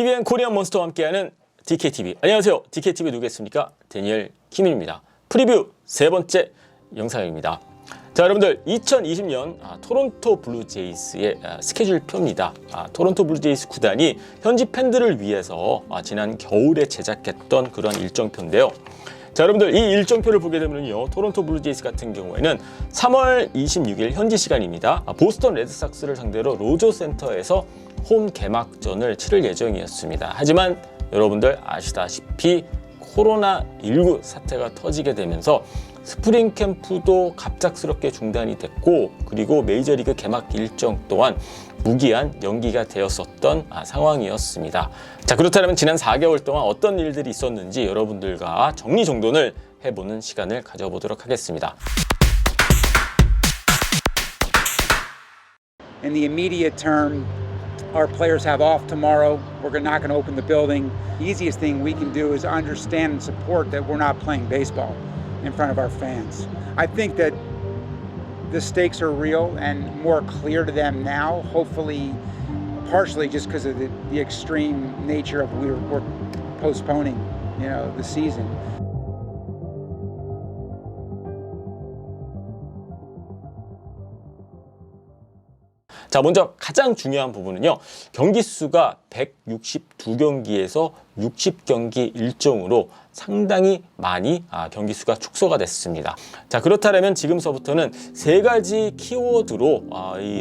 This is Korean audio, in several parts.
TVN 코리안 몬스터와 함께하는 DKTV. 안녕하세요. DKTV 누구겠습니까? 데니엘 키민입니다. 프리뷰 세 번째 영상입니다. 자, 여러분들 2020년 토론토 블루제이스의 스케줄표입니다. 토론토 블루제이스 구단이 현지 팬들을 위해서 지난 겨울에 제작했던 그런 일정표인데요. 자, 여러분들 이 일정표를 보게 되면요, 토론토 블루제이스 같은 경우에는 3월 26일 현지 시간입니다. 보스턴 레드삭스를 상대로 로저 센터에서 홈 개막전을 치를 예정이었습니다. 하지만 여러분들 아시다시피 코로나19 사태가 터지게 되면서 스프링 캠프도 갑작스럽게 중단이 됐고, 그리고 메이저리그 개막 일정 또한 무기한 연기가 되었었던 상황이었습니다. 자, 그렇다면 지난 4개월 동안 어떤 일들이 있었는지 여러분들과 정리정돈을 해보는 시간을 가져보도록 하겠습니다. In the immediate term, our players have off tomorrow. We're not going to open the building. The easiest thing we can do is understand and support that we're not playing baseball in front of our fans. I think that the stakes are real and more clear to them now, hopefully partially just because of the extreme nature of we're postponing, the season. 자, 먼저 가장 중요한 부분은요, 경기 수가 162경기에서 60경기 일정으로 상당히 많이 경기 수가 축소가 됐습니다. 자, 그렇다면 지금서부터는 세 가지 키워드로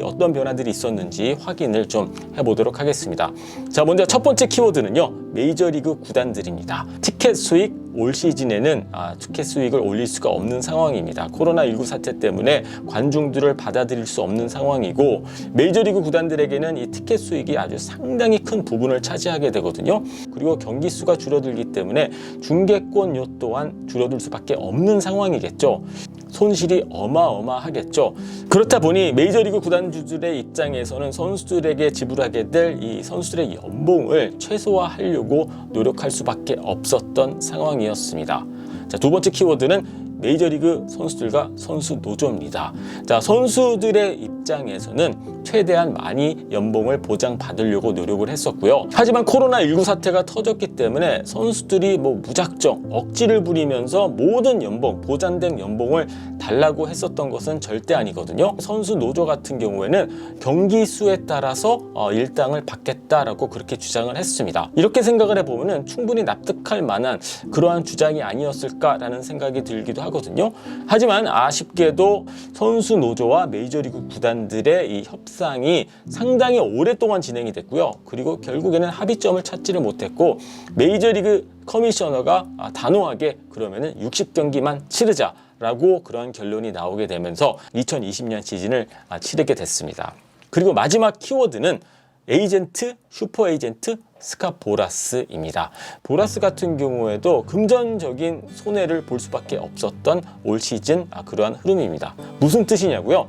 어떤 변화들이 있었는지 확인을 좀 해보도록 하겠습니다. 자, 먼저 첫 번째 키워드는요, 메이저리그 구단들입니다. 티켓 수익, 올 시즌에는 티켓 수익을 올릴 수가 없는 상황입니다. 코로나19 사태 때문에 관중들을 받아들일 수 없는 상황이고, 메이저리그 구단들에게는 이 티켓 수익이 아주 상당히 큰 부분을 차지하게 되거든요. 그리고 경기 수가 줄어들기 때문에 중계권료 또한 줄어들 수밖에 없는 상황이겠죠. 손실이 어마어마하겠죠. 그렇다 보니 메이저리그 구단주들의 입장에서는 선수들에게 지불하게 될 이 선수들의 연봉을 최소화하려고 노력할 수밖에 없었던 상황이었습니다. 자, 두 번째 키워드는 메이저리그 선수들과 선수 노조입니다. 자, 선수들의 입장에서는 최대한 많이 연봉을 보장받으려고 노력을 했었고요. 하지만 코로나19 사태가 터졌기 때문에 선수들이 무작정 억지를 부리면서 모든 연봉, 보장된 연봉을 달라고 했었던 것은 절대 아니거든요. 선수 노조 같은 경우에는 경기 수에 따라서 일당을 받겠다라고 그렇게 주장을 했습니다. 이렇게 생각을 해보면 충분히 납득할 만한 그러한 주장이 아니었을까라는 생각이 들기도 하거든요. 하지만 아쉽게도 선수 노조와 메이저리그 구단들의 이 협상이 상당히 오랫동안 진행이 됐고요. 그리고 결국에는 합의점을 찾지를 못했고, 메이저리그 커미셔너가 단호하게 그러면은 60경기만 치르자라고 그런 결론이 나오게 되면서 2020년 시즌을 치르게 됐습니다. 그리고 마지막 키워드는 에이전트, 슈퍼 에이전트, 스캇 보라스입니다. 보라스 같은 경우에도 금전적인 손해를 볼 수밖에 없었던 올 시즌 그러한 흐름입니다. 무슨 뜻이냐고요?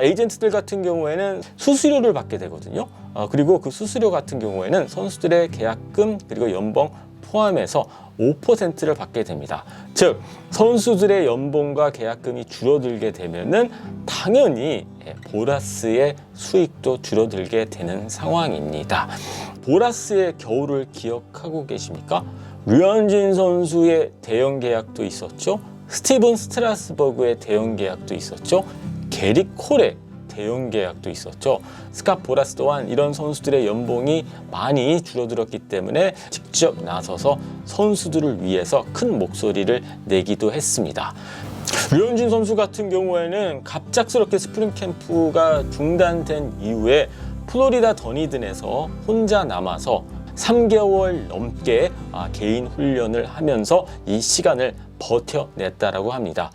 에이전트들 같은 경우에는 수수료를 받게 되거든요. 그리고 그 수수료 같은 경우에는 선수들의 계약금 그리고 연봉 포함해서 5%를 받게 됩니다. 즉, 선수들의 연봉과 계약금이 줄어들게 되면은 당연히 보라스의 수익도 줄어들게 되는 상황입니다. 보라스의 겨울을 기억하고 계십니까? 류현진 선수의 대형 계약도 있었죠. 스티븐 스트라스버그의 대형 계약도 있었죠. 게리 콜의 대형 계약도 있었죠. 스캇 보라스 또한 이런 선수들의 연봉이 많이 줄어들었기 때문에 직접 나서서 선수들을 위해서 큰 목소리를 내기도 했습니다. 류현진 선수 같은 경우에는 갑작스럽게 스프링 캠프가 중단된 이후에 플로리다 더니든에서 혼자 남아서 3개월 넘게 개인 훈련을 하면서 이 시간을 버텨냈다라고 합니다.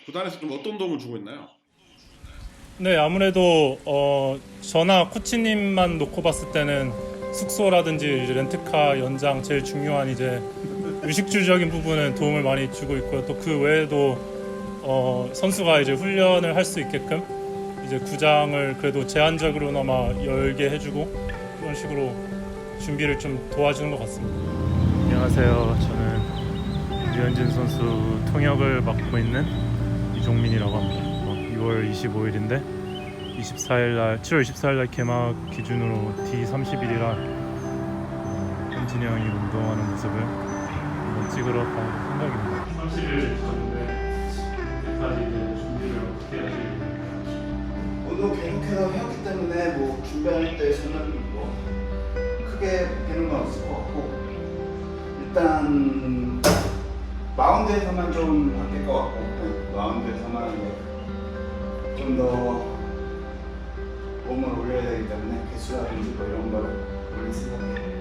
구단에서 좀 어떤 도움을 주고 있나요? 네, 아무래도 저나 코치님만 놓고 봤을 때는 숙소라든지 이제 렌트카 연장, 제일 중요한 이제 의식주적인 부분은 도움을 많이 주고 있고요. 또 그 외에도 선수가 이제 훈련을 할 수 있게끔 이제 구장을 그래도 제한적으로나마 열게 해주고 그런 식으로 준비를 좀 도와주는 것 같습니다. 안녕하세요. 저는 류현진 선수 통역을 맡고 있는 이종민이라고 합니다. 6월 25일인데 7월 24일 날 개막 기준으로 D31이라 현진이 형이 운동하는 모습을 한번 찍으러 갈 생각입니다. 30일 전인데 그때까지 이제 준비를 어떻게 하실까요? 운동 계속해서 해왔기 때문에 뭐 준비할 때에서는 뭐 크게 바뀌는 건 없을 것 같고 일단 마운드에서만 좀 바뀔 것 같고 마운드에서만 좀 더 몸을 올려야 되기 때문에 개수라든지 뭐 이런 거를 올릴 생각이에요.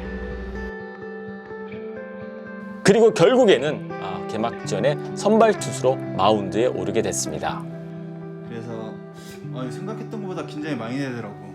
그리고 결국에는 개막전에 선발 투수로 마운드에 오르게 됐습니다. 그래서 생각했던 것보다 긴장이 많이 되더라고.